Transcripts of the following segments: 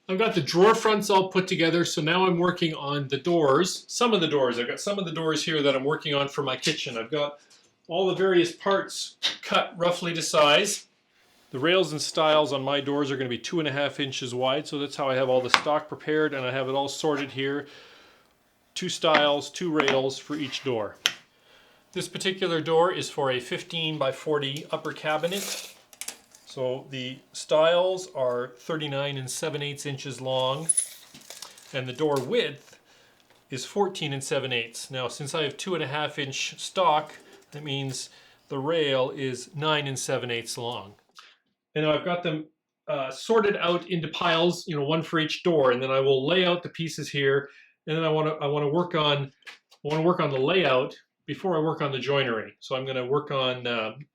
I've got the drawer fronts all put together, so now I'm working on the doors. Some of the doors. I've got some of the doors here that I'm working on for my kitchen. I've got all the various parts cut roughly to size. The rails and stiles on my doors are going to be 2.5 inches wide, so that's how I have all the stock prepared, and I have it all sorted here. 2 stiles, 2 rails for each door. This particular door is for a 15 by 40 upper cabinet. So the stiles are 39 7/8 inches long, and the door width is 14 7/8. Now, since I have 2.5 inch stock, that means the rail is 9 7/8 long. And I've got them sorted out into piles, one for each door, and then I will lay out the pieces here. And then I want to work on the layout before I work on the joinery. So I'm going to work on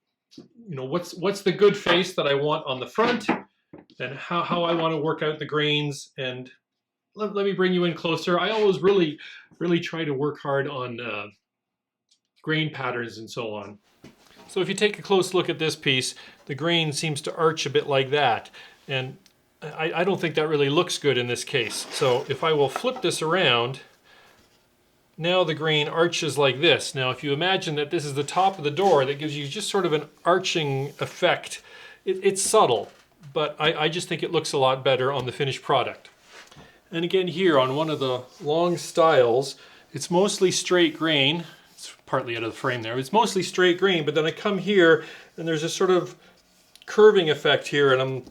what's the good face that I want on the front, and how I want to work out the grains. And let me bring you in closer. I always really try to work hard on grain patterns and so on. So if you take a close look at this piece, the grain seems to arch a bit like that, and I don't think that really looks good in this case. So if I will flip this around, now the grain arches like this. Now if you imagine that this is the top of the door, that gives you just sort of an arching effect. It's subtle, but I just think it looks a lot better on the finished product. And again here on one of the long stiles, it's mostly straight grain. It's partly out of the frame there. It's mostly straight grain, but then I come here and there's a sort of curving effect here, and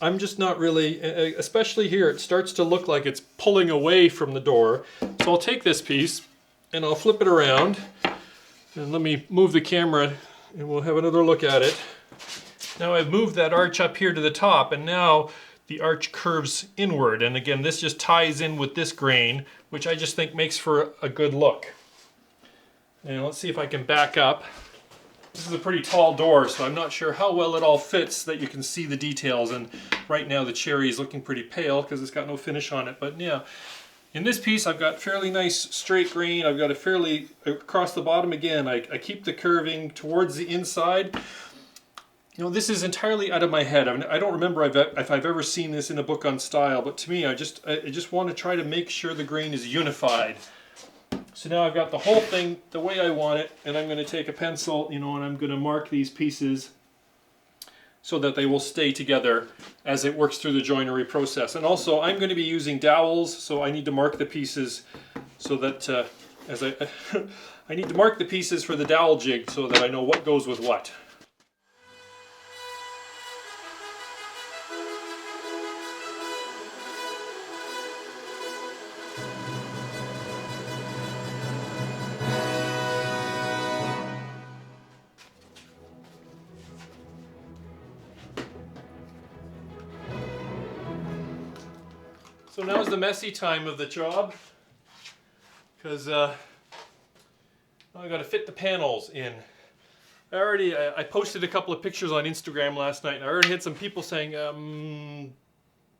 I'm just not really, especially here, it starts to look like it's pulling away from the door. So I'll take this piece and I'll flip it around, and let me move the camera and we'll have another look at it. Now I've moved that arch up here to the top, and now the arch curves inward, and again this just ties in with this grain, which I just think makes for a good look. Now let's see if I can back up. This is a pretty tall door, so I'm not sure how well it all fits that you can see the details, and right now the cherry is looking pretty pale because it's got no finish on it. But yeah, in this piece I've got fairly nice straight grain. I've got a fairly, across the bottom again, I keep the curving towards the inside. This is entirely out of my head. I mean, I don't remember if I've ever seen this in a book on style, but to me I just want to try to make sure the grain is unified. So now I've got the whole thing the way I want it, and I'm going to take a pencil, and I'm going to mark these pieces so that they will stay together as it works through the joinery process. And also I'm going to be using dowels, so I need to mark the pieces so that I need to mark the pieces for the dowel jig so that I know what goes with what. So now's the messy time of the job, because I got to fit the panels in. I posted a couple of pictures on Instagram last night, and I already had some people saying, where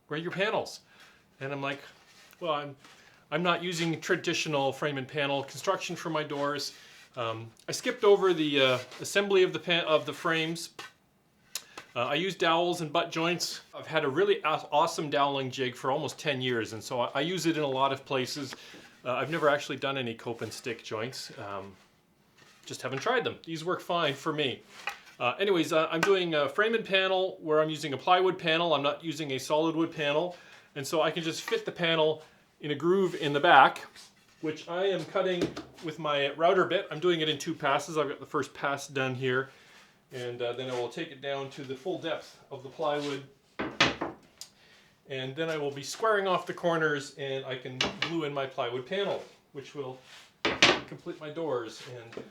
are your panels? And I'm like, well, I'm not using traditional frame and panel construction for my doors. I skipped over the assembly of the frames. I use dowels and butt joints. I've had a really awesome doweling jig for almost 10 years, and so I use it in a lot of places. I've never actually done any cope and stick joints. Just haven't tried them. These work fine for me. Anyways, I'm doing a frame and panel where I'm using a plywood panel. I'm not using a solid wood panel, and so I can just fit the panel in a groove in the back, which I am cutting with my router bit. I'm doing it in 2 passes. I've got the first pass done here. And then I will take it down to the full depth of the plywood, and then I will be squaring off the corners, and I can glue in my plywood panel, which will complete my doors. And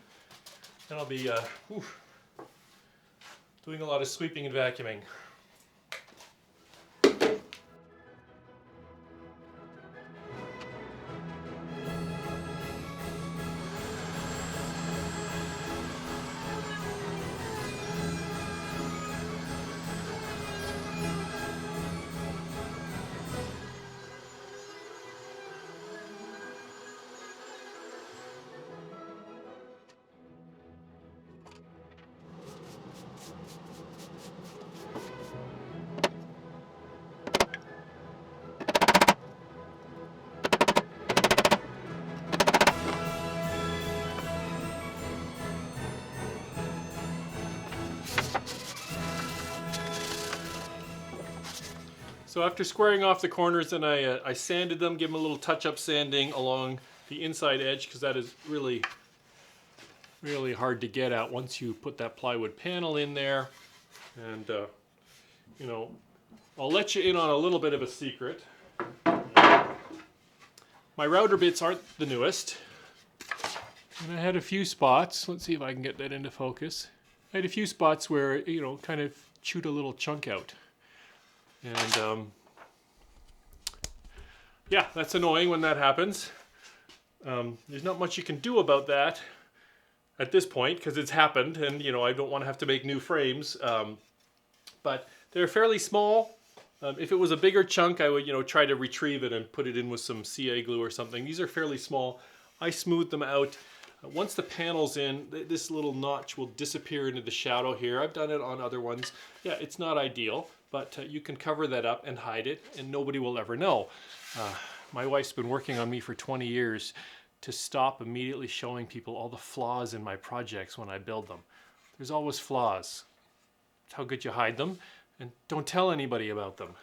then I'll be doing a lot of sweeping and vacuuming. So after squaring off the corners, then I sanded them, give them a little touch-up sanding along the inside edge, because that is really hard to get at once you put that plywood panel in there. And you know, I'll let you in on a little bit of a secret. My router bits aren't the newest. And I had a few spots, let's see if I can get that into focus. I had a few spots where, you know, kind of chewed a little chunk out. And yeah, that's annoying when that happens. There's not much you can do about that at this point, because it's happened, and you know, I don't want to have to make new frames. But they're fairly small. If it was a bigger chunk, I would, you know, try to retrieve it and put it in with some CA glue or something. These are fairly small. I smoothed them out. Once the panel's in, this little notch will disappear into the shadow here. I've done it on other ones. Yeah, it's not ideal, but you can cover that up and hide it, and nobody will ever know. My wife's been working on me for 20 years to stop immediately showing people all the flaws in my projects when I build them. There's always flaws. It's how good you hide them, and don't tell anybody about them.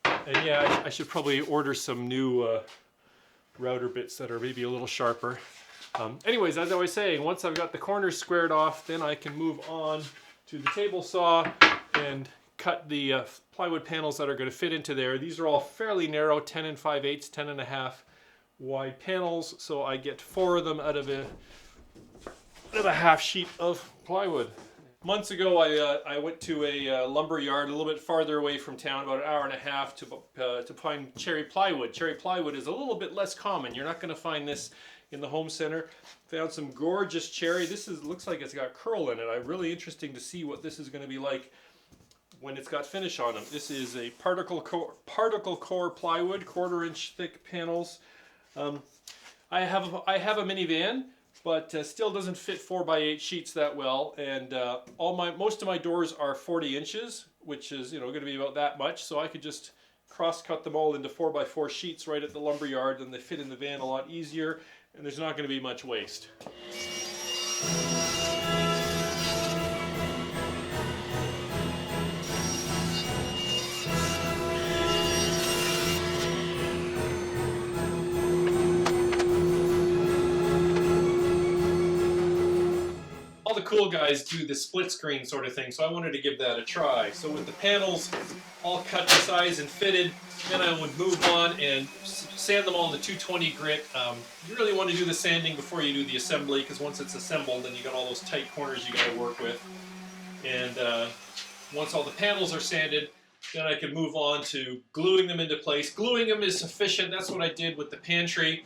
And yeah, I should probably order some new router bits that are maybe a little sharper. Anyways, as I was saying, once I've got the corners squared off, then I can move on to the table saw and cut the plywood panels that are going to fit into there. These are all fairly narrow, 10 5/8, 10 1/2 wide panels, so I get 4 of them out of a half sheet of plywood. Months ago, I went to a lumber yard a little bit farther away from town, about an hour and a half, to find cherry plywood. Cherry plywood is a little bit less common. You're not going to find this in the home center. Found some gorgeous cherry. This looks like it's got curl in it. I'm really interesting to see what this is going to be like when it's got finish on them. This is a particle core plywood, 1/4 inch thick panels. I have a minivan, but still doesn't fit 4x8 sheets that well, and most of my doors are 40 inches, which is, you know, going to be about that much, so I could just cross-cut them all into 4x4 sheets right at the lumber yard, and they fit in the van a lot easier, and there's not going to be much waste. All the cool guys do the split screen sort of thing, so I wanted to give that a try. So with the panels all cut to size and fitted, then I would move on and sand them all to 220 grit. You really want to do the sanding before you do the assembly, because once it's assembled, then you got all those tight corners you got to work with. And once all the panels are sanded, then I can move on to gluing them into place. Gluing them is sufficient. That's what I did with the pantry.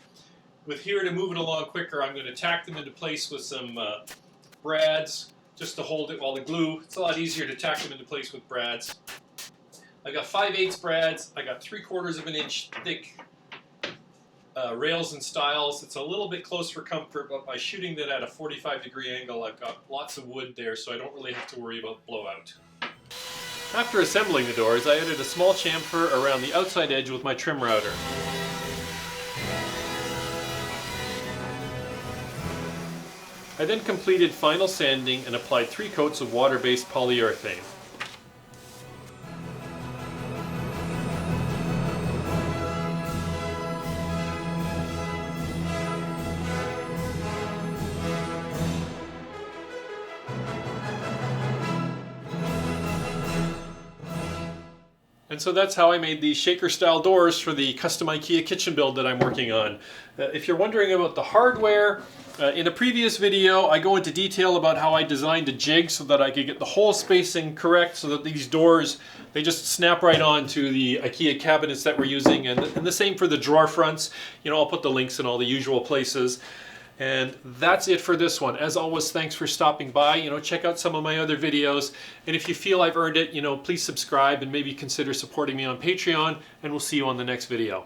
With here, to move it along quicker, I'm going to tack them into place with some brads, just to hold it while the glue. It's a lot easier to tack them into place with brads. I got 5/8 brads. I got 3/4 of an inch thick rails and stiles. It's a little bit close for comfort, but by shooting that at a 45-degree angle, I've got lots of wood there, so I don't really have to worry about blowout. After assembling the doors, I added a small chamfer around the outside edge with my trim router. I then completed final sanding and applied 3 coats of water-based polyurethane. And so that's how I made these shaker style doors for the custom Ikea kitchen build that I'm working on. If you're wondering about the hardware, in a previous video I go into detail about how I designed a JIGS so that I could get the hole spacing correct, so that these doors, they just snap right on to the Ikea cabinets that we're using, and the same for the drawer fronts. You know, I'll put the links in all the usual places. And that's it for this one. As always, thanks for stopping by. You know, check out some of my other videos. And if you feel I've earned it, you know, please subscribe and maybe consider supporting me on Patreon, and we'll see you on the next video.